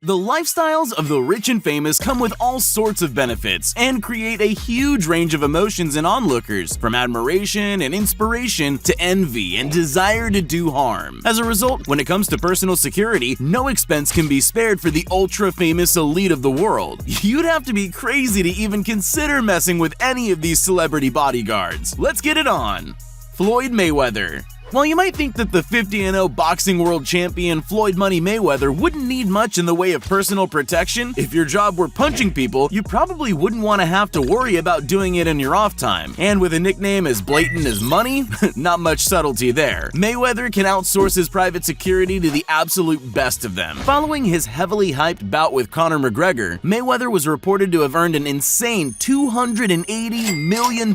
The lifestyles of the rich and famous come with all sorts of benefits and create a huge range of emotions in onlookers, from admiration and inspiration to envy and desire to do harm. As a result, when it comes to personal security, no expense can be spared for the ultra-famous elite of the world. You'd have to be crazy to even consider messing with any of these celebrity bodyguards. Let's get it on! Floyd Mayweather. While you might think that the 50-0 boxing world champion Floyd Money Mayweather wouldn't need much in the way of personal protection, if your job were punching people, you probably wouldn't want to have to worry about doing it in your off time. And with a nickname as blatant as Money, not much subtlety there. Mayweather can outsource his private security to the absolute best of them. Following his heavily hyped bout with Conor McGregor, Mayweather was reported to have earned an insane $280 million.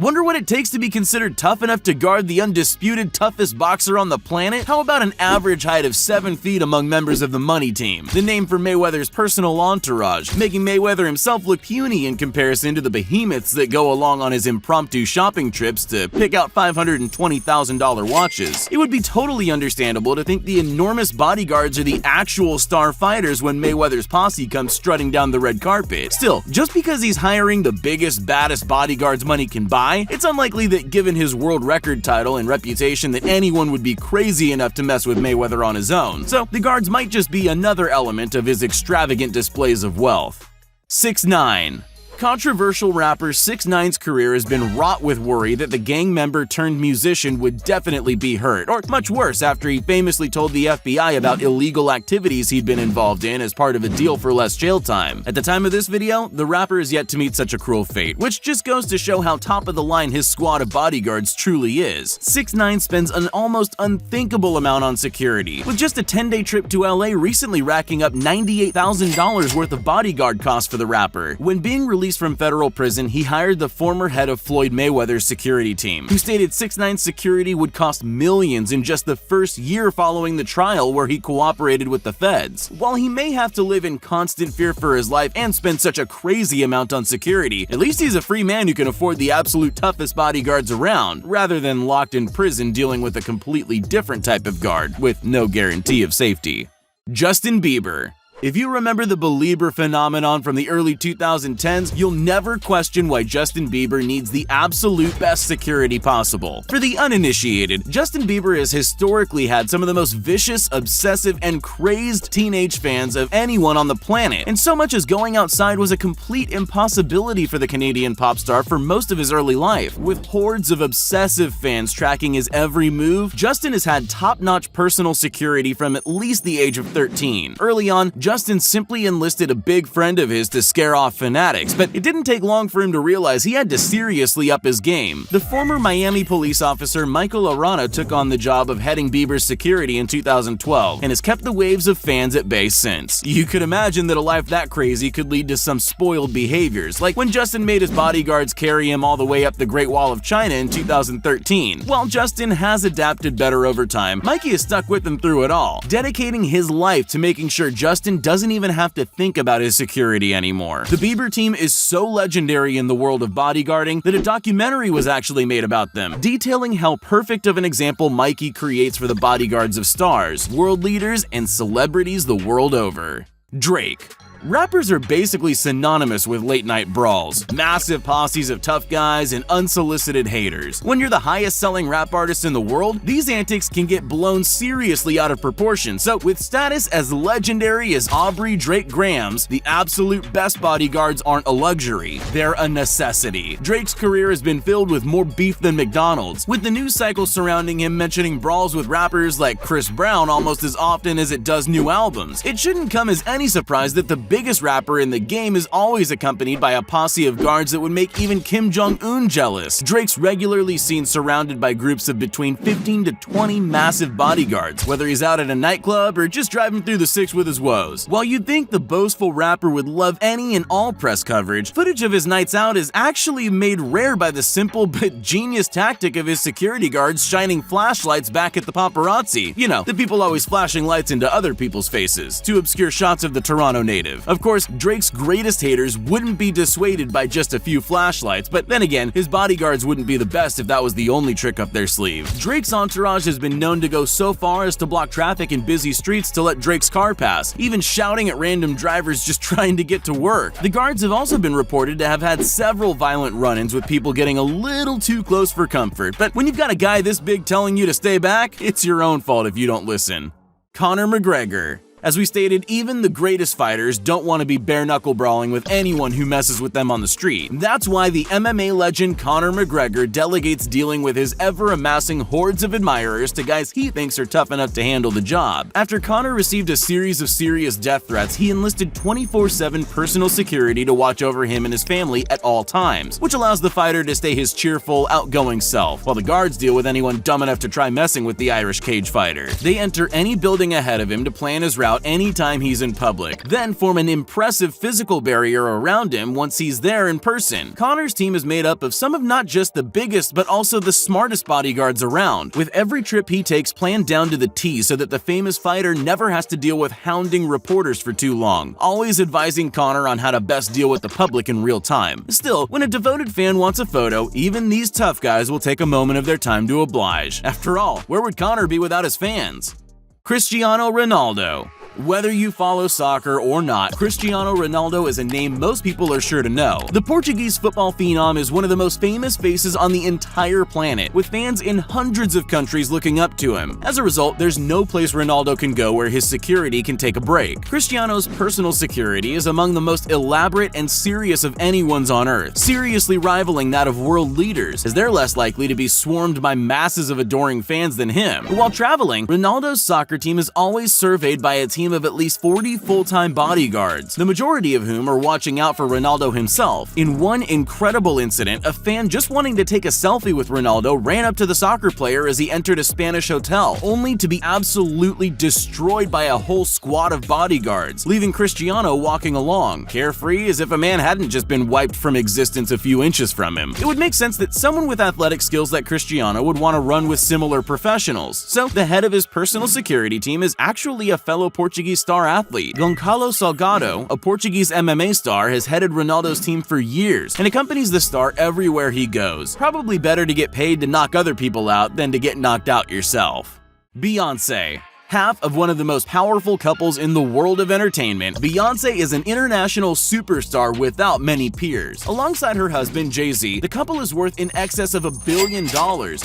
Wonder what it takes to be considered tough enough to guard the undisputed toughest boxer on the planet? How about an average height of 7 feet among members of the Money Team, the name for Mayweather's personal entourage, making Mayweather himself look puny in comparison to the behemoths that go along on his impromptu shopping trips to pick out $520,000 watches. It would be totally understandable to think the enormous bodyguards are the actual star fighters when Mayweather's posse comes strutting down the red carpet. Still, just because he's hiring the biggest, baddest bodyguards money can buy, it's unlikely that given his world record title and reputation that anyone would be crazy enough to mess with Mayweather on his own, so the guards might just be another element of his extravagant displays of wealth. 6ix9ine. Controversial rapper 6ix9ine's career has been wrought with worry that the gang member turned musician would definitely be hurt, or much worse after he famously told the FBI about illegal activities he'd been involved in as part of a deal for less jail time. At the time of this video, the rapper is yet to meet such a cruel fate, which just goes to show how top of the line his squad of bodyguards truly is. 6ix9ine spends an almost unthinkable amount on security, with just a 10-day trip to LA recently racking up $98,000 worth of bodyguard costs for the rapper. When being released from federal prison, he hired the former head of Floyd Mayweather's security team, who stated 6ix9ine's security would cost millions in just the first year following the trial where he cooperated with the feds. While he may have to live in constant fear for his life and spend such a crazy amount on security, at least he's a free man who can afford the absolute toughest bodyguards around, rather than locked in prison dealing with a completely different type of guard with no guarantee of safety. Justin Bieber. If you remember the Bieber phenomenon from the early 2010s, you'll never question why Justin Bieber needs the absolute best security possible. For the uninitiated, Justin Bieber has historically had some of the most vicious, obsessive, and crazed teenage fans of anyone on the planet, and so much as going outside was a complete impossibility for the Canadian pop star for most of his early life. With hordes of obsessive fans tracking his every move, Justin has had top-notch personal security from at least the age of 13. Early on, Justin simply enlisted a big friend of his to scare off fanatics, but it didn't take long for him to realize he had to seriously up his game. The former Miami police officer Michael Arana took on the job of heading Bieber's security in 2012 and has kept the waves of fans at bay since. You could imagine that a life that crazy could lead to some spoiled behaviors, like when Justin made his bodyguards carry him all the way up the Great Wall of China in 2013. While Justin has adapted better over time, Mikey has stuck with him through it all, dedicating his life to making sure Justin doesn't even have to think about his security anymore. The Bieber team is so legendary in the world of bodyguarding that a documentary was actually made about them, detailing how perfect of an example Mikey creates for the bodyguards of stars, world leaders, and celebrities the world over. Drake. Rappers are basically synonymous with late-night brawls, massive posses of tough guys, and unsolicited haters. When you're the highest-selling rap artist in the world, these antics can get blown seriously out of proportion, so with status as legendary as Aubrey Drake Graham's, the absolute best bodyguards aren't a luxury, they're a necessity. Drake's career has been filled with more beef than McDonald's, with the news cycle surrounding him mentioning brawls with rappers like Chris Brown almost as often as it does new albums. It shouldn't come as any surprise that the biggest rapper in the game is always accompanied by a posse of guards that would make even Kim Jong-un jealous. Drake's regularly seen surrounded by groups of between 15 to 20 massive bodyguards, whether he's out at a nightclub or just driving through the six with his woes. While you'd think the boastful rapper would love any and all press coverage, footage of his nights out is actually made rare by the simple but genius tactic of his security guards shining flashlights back at the paparazzi. You know, the people always flashing lights into other people's faces to obscure shots of the Toronto native. effective. Of course, Drake's greatest haters wouldn't be dissuaded by just a few flashlights, but then again, his bodyguards wouldn't be the best if that was the only trick up their sleeve. Drake's entourage has been known to go so far as to block traffic in busy streets to let Drake's car pass, even shouting at random drivers just trying to get to work. The guards have also been reported to have had several violent run-ins with people getting a little too close for comfort, but when you've got a guy this big telling you to stay back, it's your own fault if you don't listen. Conor McGregor. As we stated, even the greatest fighters don't want to be bare-knuckle brawling with anyone who messes with them on the street. That's why the MMA legend Conor McGregor delegates dealing with his ever-amassing hordes of admirers to guys he thinks are tough enough to handle the job. After Conor received a series of serious death threats, he enlisted 24/7 personal security to watch over him and his family at all times, which allows the fighter to stay his cheerful, outgoing self, while the guards deal with anyone dumb enough to try messing with the Irish cage fighter. They enter any building ahead of him to plan his route anytime he's in public, then form an impressive physical barrier around him once he's there in person. Conor's team is made up of some of not just the biggest but also the smartest bodyguards around, with every trip he takes planned down to the T so that the famous fighter never has to deal with hounding reporters for too long, always advising Conor on how to best deal with the public in real time. Still, when a devoted fan wants a photo, even these tough guys will take a moment of their time to oblige. After all, where would Conor be without his fans? Cristiano Ronaldo. Whether you follow soccer or not, Cristiano Ronaldo is a name most people are sure to know. The Portuguese football phenom is one of the most famous faces on the entire planet, with fans in hundreds of countries looking up to him. As a result, there's no place Ronaldo can go where his security can take a break. Cristiano's personal security is among the most elaborate and serious of anyone's on earth, seriously rivaling that of world leaders, as they're less likely to be swarmed by masses of adoring fans than him. But while traveling, Ronaldo's soccer team is always surveyed by a team of at least 40 full-time bodyguards, the majority of whom are watching out for Ronaldo himself. In one incredible incident, a fan just wanting to take a selfie with Ronaldo ran up to the soccer player as he entered a Spanish hotel, only to be absolutely destroyed by a whole squad of bodyguards, leaving Cristiano walking along, carefree as if a man hadn't just been wiped from existence a few inches from him. It would make sense that someone with athletic skills like Cristiano would want to run with similar professionals, so the head of his personal security team is actually a fellow Portuguese star athlete. Goncalo Salgado, a Portuguese MMA star, has headed Ronaldo's team for years and accompanies the star everywhere he goes. Probably better to get paid to knock other people out than to get knocked out yourself. Beyonce. Half of one of the most powerful couples in the world of entertainment, Beyonce is an international superstar without many peers. Alongside her husband, Jay-Z, the couple is worth in excess of $1 billion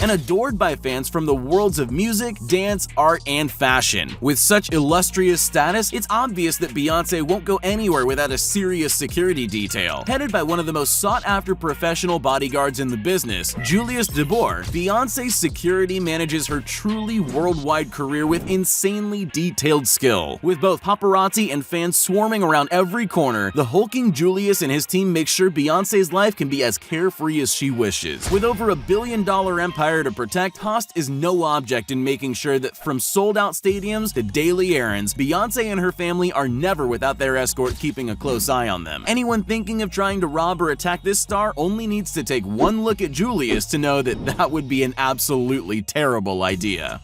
and adored by fans from the worlds of music, dance, art, and fashion. With such illustrious status, it's obvious that Beyonce won't go anywhere without a serious security detail. Headed by one of the most sought-after professional bodyguards in the business, Julius DeBoer, Beyonce's security manages her truly worldwide career with insanely detailed skill. With both paparazzi and fans swarming around every corner, the hulking Julius and his team make sure Beyonce's life can be as carefree as she wishes. With over $1 billion empire to protect, cost is no object in making sure that from sold-out stadiums to daily errands, Beyonce and her family are never without their escort keeping a close eye on them. Anyone thinking of trying to rob or attack this star only needs to take one look at Julius to know that that would be an absolutely terrible idea.